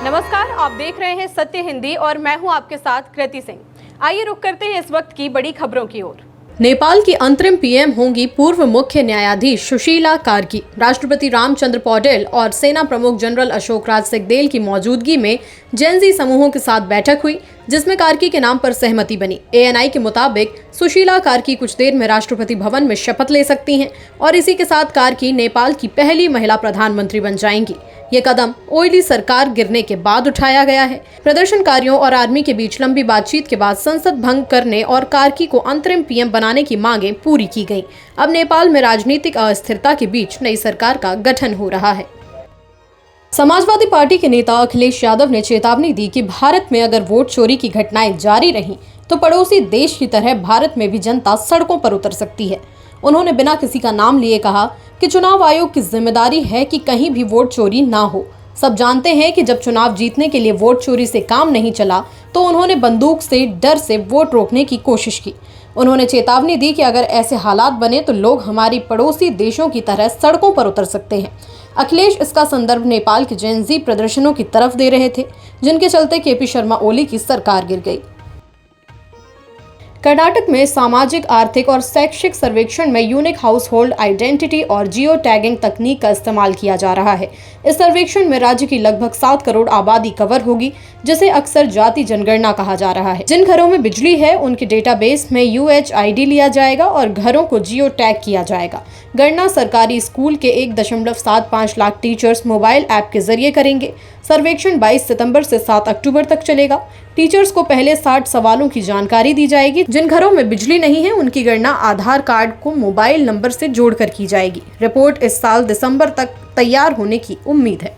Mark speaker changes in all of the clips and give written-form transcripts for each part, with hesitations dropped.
Speaker 1: नमस्कार, आप देख रहे हैं सत्य हिंदी और मैं हूं आपके साथ कृति सिंह। आइए रुक करते हैं इस वक्त की बड़ी खबरों की ओर। नेपाल की अंतरिम पीएम होंगी पूर्व मुख्य न्यायाधीश सुशीला कार्की। राष्ट्रपति रामचंद्र पौडेल और सेना प्रमुख जनरल अशोक राज सिंहदेल की मौजूदगी में जेनजी समूहों के साथ बैठक हुई, जिसमें कार्की के नाम पर सहमति बनी। एएनआई के मुताबिक सुशीला कार्की कुछ देर में राष्ट्रपति भवन में शपथ ले सकती हैं और इसी के साथ कार्की नेपाल की पहली महिला प्रधानमंत्री बन जाएंगी। ये कदम ओली सरकार गिरने के बाद उठाया गया है। प्रदर्शनकारियों और आर्मी के बीच लंबी बातचीत के बाद संसद भंग करने और कार्की को अंतरिम पीएम बनाने की मांगें पूरी की गईं। अब नेपाल में राजनीतिक अस्थिरता के बीच नई सरकार का गठन हो रहा है। समाजवादी पार्टी के नेता अखिलेश यादव ने चेतावनी दी कि भारत में अगर वोट चोरी की घटनाएं जारी रहीं तो पड़ोसी देश की तरह भारत में भी जनता सड़कों पर उतर सकती है। उन्होंने बिना किसी का नाम लिए कहा कि चुनाव आयोग की जिम्मेदारी है कि कहीं भी वोट चोरी ना हो। सब जानते हैं कि जब चुनाव जीतने के लिए वोट चोरी से काम नहीं चला तो उन्होंने बंदूक से डर से वोट रोकने की कोशिश की। उन्होंने चेतावनी दी कि अगर ऐसे हालात बने तो लोग हमारी पड़ोसी देशों की तरह सड़कों पर उतर सकते हैं। अखिलेश इसका संदर्भ नेपाल के जेनजी प्रदर्शनों की तरफ दे रहे थे, जिनके चलते केपी शर्मा ओली की सरकार गिर गई। कर्नाटक में सामाजिक, आर्थिक और शैक्षिक सर्वेक्षण में यूनिक हाउस होल्ड आइडेंटिटी और जियो टैगिंग तकनीक का इस्तेमाल किया जा रहा है। इस सर्वेक्षण में राज्य की लगभग 7 करोड़ आबादी कवर होगी, जिसे अक्सर जाति जनगणना कहा जा रहा है। जिन घरों में बिजली है उनके डेटाबेस में UHID लिया जाएगा और घरों को जियो टैग किया जाएगा। गणना सरकारी स्कूल के 1.75 लाख टीचर्स मोबाइल ऐप के जरिए करेंगे। सर्वेक्षण 22 सितंबर से 7 अक्टूबर तक चलेगा। टीचर्स को पहले 60 सवालों की जानकारी दी जाएगी। जिन घरों में बिजली नहीं है उनकी गणना आधार कार्ड को मोबाइल नंबर से जोड़कर की जाएगी। रिपोर्ट इस साल दिसंबर तक तैयार होने की उम्मीद है।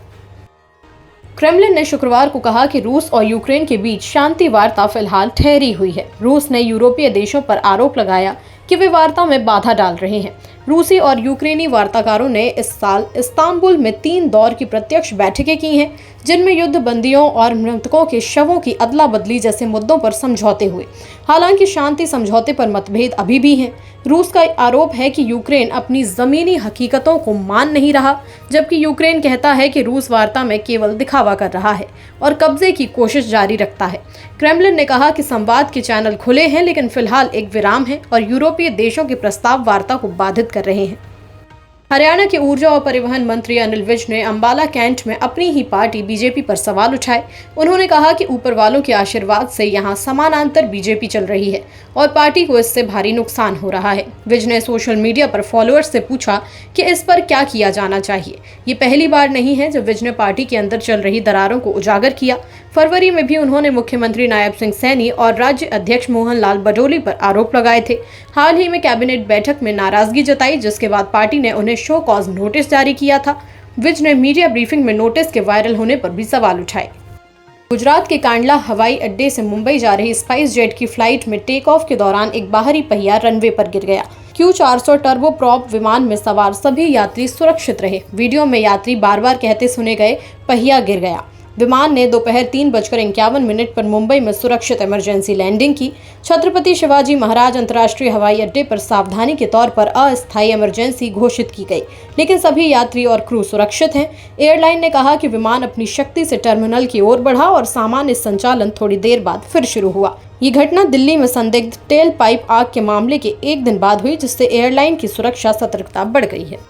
Speaker 1: क्रेमलिन ने शुक्रवार को कहा कि रूस और यूक्रेन के बीच शांति वार्ता फिलहाल ठहरी हुई है। रूस ने यूरोपीय देशों पर आरोप लगाया कि वे वार्ता में बाधा डाल रहे हैं। रूसी और यूक्रेनी वार्ताकारों ने इस साल इस्तांबुल में 3 दौर की प्रत्यक्ष बैठकें की हैं, जिनमें युद्ध बंदियों और मृतकों के शवों की अदला बदली जैसे मुद्दों पर समझौते हुए। हालांकि शांति समझौते पर मतभेद अभी भी हैं। रूस का आरोप है कि यूक्रेन अपनी जमीनी हकीकतों को मान नहीं रहा, जबकि यूक्रेन कहता है कि रूस वार्ता में केवल दिखावा कर रहा है और कब्जे की कोशिश जारी रखता है। क्रेमलिन ने कहा कि संवाद के चैनल खुले हैं, लेकिन फिलहाल एक विराम है और यूरोपीय देशों के प्रस्ताव वार्ता को बाधित कर रहे हैं। हरियाणा के ऊर्जा और परिवहन मंत्री अनिल विज ने अंबाला कैंट में अपनी ही पार्टी बीजेपी पर सवाल उठाए। उन्होंने कहा कि ऊपर वालों के आशीर्वाद से यहां समानांतर बीजेपी चल रही है और पार्टी को इससे भारी नुकसान हो रहा है। विज ने सोशल मीडिया पर फॉलोअर्स से पूछा कि इस पर क्या किया जाना चाहिए। ये पहली बार नहीं है जब विज ने पार्टी के अंदर चल रही दरारों को उजागर किया। फरवरी में भी उन्होंने मुख्यमंत्री नायब सिंह सैनी और राज्य अध्यक्ष मोहन लाल बडोली पर आरोप लगाए थे। हाल ही में कैबिनेट बैठक में नाराजगी जताई, जिसके बाद पार्टी ने उन्हें शो कॉज नोटिस जारी किया था। विज ने मीडिया ब्रीफिंग में नोटिस के वायरल होने पर भी सवाल उठाए। गुजरात के कांडला हवाई अड्डे से मुंबई जा रही स्पाइस जेट की फ्लाइट में टेक ऑफ के दौरान एक बाहरी पहिया रनवे पर गिर गया। Q400 टर्बो प्रॉप विमान में सवार सभी यात्री सुरक्षित रहे। वीडियो में यात्री बार बार कहते सुने गए, पहिया गिर गया। विमान ने दोपहर 3:51 पर मुंबई में सुरक्षित इमरजेंसी लैंडिंग की। छत्रपति शिवाजी महाराज अंतर्राष्ट्रीय हवाई अड्डे पर सावधानी के तौर पर अस्थायी इमरजेंसी घोषित की गई, लेकिन सभी यात्री और क्रू सुरक्षित हैं। एयरलाइन ने कहा कि विमान अपनी शक्ति से टर्मिनल की ओर बढ़ा और सामान्य संचालन थोड़ी देर बाद फिर शुरू हुआ। ये घटना दिल्ली में संदिग्ध टेल पाइप आग के मामले के एक दिन बाद हुई, जिससे एयरलाइन की सुरक्षा सतर्कता बढ़ गई है।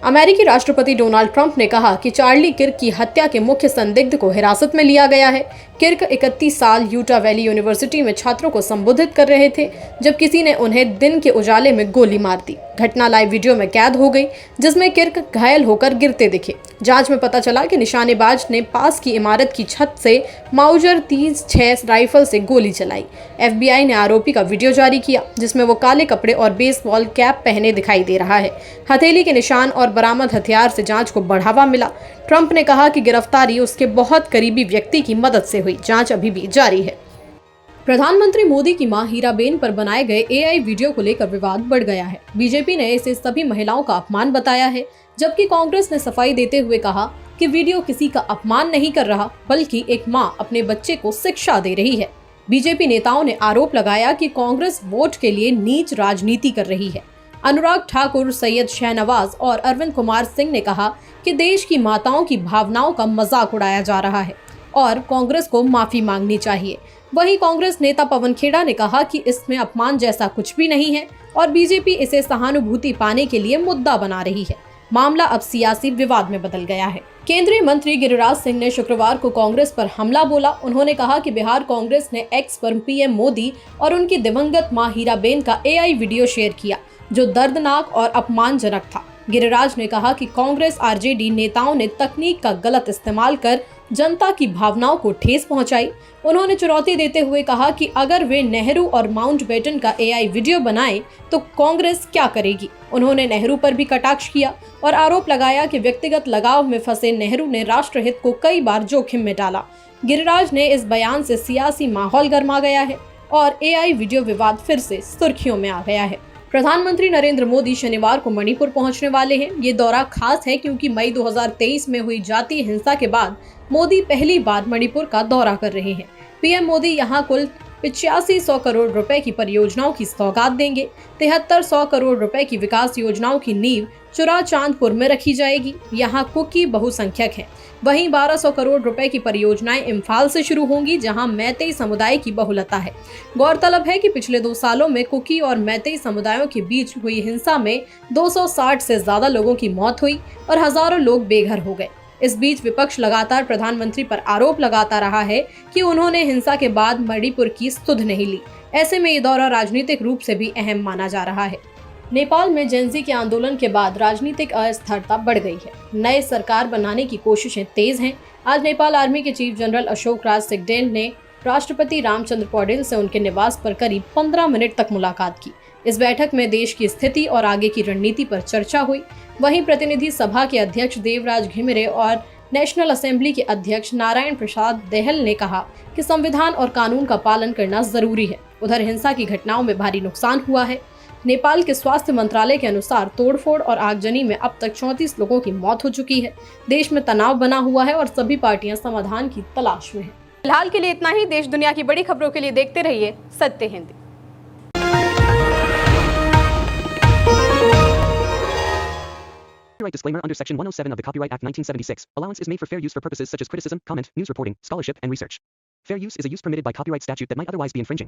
Speaker 1: अमेरिकी राष्ट्रपति डोनाल्ड ट्रंप ने कहा कि चार्ली किर्क की हत्या के मुख्य संदिग्ध को हिरासत में लिया गया है। किर्क 31 साल यूटा वैली यूनिवर्सिटी में छात्रों को संबोधित कर रहे थे जब किसी ने उन्हें दिन के उजाले में गोली मार दी। घटना लाइव वीडियो में कैद हो गई, जिसमें किर्क घायल होकर गिरते दिखे। जांच में पता चला कि निशानेबाज ने पास की इमारत की छत से माउजर 36 राइफल से गोली चलाई। FBI ने आरोपी का वीडियो जारी किया, जिसमें वो काले कपड़े और बेसबॉल कैप पहने दिखाई दे रहा है। हथेली के निशान और बरामद हथियार से जांच को बढ़ावा मिला। ट्रंप ने कहा कि गिरफ्तारी उसके बहुत करीबी व्यक्ति की मदद से हुई। जांच अभी भी जारी है। प्रधानमंत्री मोदी की मां हीराबेन पर बनाए गए AI वीडियो को लेकर विवाद बढ़ गया है। बीजेपी ने इसे सभी महिलाओं का अपमान बताया है, जबकि कांग्रेस ने सफाई देते हुए कहा कि वीडियो किसी का अपमान नहीं कर रहा, बल्कि एक मां अपने बच्चे को शिक्षा दे रही है। बीजेपी नेताओं ने आरोप लगाया कि कांग्रेस वोट के लिए नीच राजनीति कर रही है। अनुराग ठाकुर, सैयद शाहनवाज और अरविंद कुमार सिंह ने कहा कि देश की माताओं की भावनाओं का मजाक उड़ाया जा रहा है और कांग्रेस को माफी मांगनी चाहिए। वहीं कांग्रेस नेता पवन खेड़ा ने कहा कि इसमें अपमान जैसा कुछ भी नहीं है और बीजेपी इसे सहानुभूति पाने के लिए मुद्दा बना रही है। मामला अब सियासी विवाद में बदल गया है। केंद्रीय मंत्री गिरिराज सिंह ने शुक्रवार को कांग्रेस पर हमला बोला। उन्होंने कहा कि बिहार कांग्रेस ने एक्स पर पीएम मोदी और उनकी दिवंगत मां हीराबेन का एआई वीडियो शेयर किया, जो दर्दनाक और अपमानजनक था। गिरिराज ने कहा कि कांग्रेस आरजेडी नेताओं ने तकनीक का गलत इस्तेमाल कर जनता की भावनाओं को ठेस पहुंचाई। उन्होंने चुनौती देते हुए कहा कि अगर वे नेहरू और माउंटबेटन का एआई वीडियो बनाएं तो कांग्रेस क्या करेगी। उन्होंने नेहरू पर भी कटाक्ष किया और आरोप लगाया कि व्यक्तिगत लगाव में फंसे नेहरू ने राष्ट्रहित को कई बार जोखिम में डाला। गिरिराज ने इस बयान से सियासी माहौल गर्मा गया है और एआई वीडियो विवाद फिर से सुर्खियों में आ गया है। प्रधानमंत्री नरेंद्र मोदी शनिवार को मणिपुर पहुंचने वाले हैं। ये दौरा खास है क्योंकि मई 2023 में हुई जातीय हिंसा के बाद मोदी पहली बार मणिपुर का दौरा कर रहे हैं। पीएम मोदी यहां कुल 8500 करोड़ रुपए की परियोजनाओं की सौगात देंगे। 7300 करोड़ रुपए की विकास योजनाओं की नींव चुराचांदपुर में रखी जाएगी। यहाँ कुकी बहुसंख्यक हैं। वहीं 1200 करोड़ रुपए की परियोजनाएं इम्फाल से शुरू होंगी, जहां मैतेई समुदाय की बहुलता है। गौरतलब है कि पिछले 2 सालों में कुकी और मैतेई समुदायों के बीच हुई हिंसा में 260 से ज्यादा लोगों की मौत हुई और हजारों लोग बेघर हो गए। इस बीच विपक्ष लगातार प्रधानमंत्री पर आरोप लगाता रहा है कि उन्होंने हिंसा के बाद मणिपुर की सुध नहीं ली। ऐसे में ये दौरा राजनीतिक रूप से भी अहम माना जा रहा है। नेपाल में जेनजी के आंदोलन के बाद राजनीतिक अस्थिरता बढ़ गई है। नए सरकार बनाने की कोशिशें तेज हैं। आज नेपाल आर्मी के चीफ जनरल अशोक राज सिंहदेव ने राष्ट्रपति रामचंद्र पौडेल से उनके निवास पर करीब 15 मिनट तक मुलाकात की। इस बैठक में देश की स्थिति और आगे की रणनीति पर चर्चा हुई। वहीं प्रतिनिधि सभा के अध्यक्ष देवराज घिमिरे और नेशनल असेंबली के अध्यक्ष नारायण प्रसाद देहल ने कहा कि संविधान और कानून का पालन करना जरूरी है। उधर हिंसा की घटनाओं में भारी नुकसान हुआ है। नेपाल के स्वास्थ्य मंत्रालय के अनुसार तोड़फोड़ और आगजनी में अब तक 34 लोगों की मौत हो चुकी है। देश में तनाव बना हुआ है और सभी पार्टियां समाधान की तलाश में हैं। फिलहाल के लिए इतना ही। देश दुनिया की बड़ी खबरों के लिए देखते रहिए सत्य Hindi.
Speaker 2: Copyright disclaimer under Section 107 of the Copyright Act 1976. Allowance is made for fair use for purposes such as criticism, comment, news reporting, scholarship, and research. Fair use is a use permitted by copyright statute that might otherwise be infringing.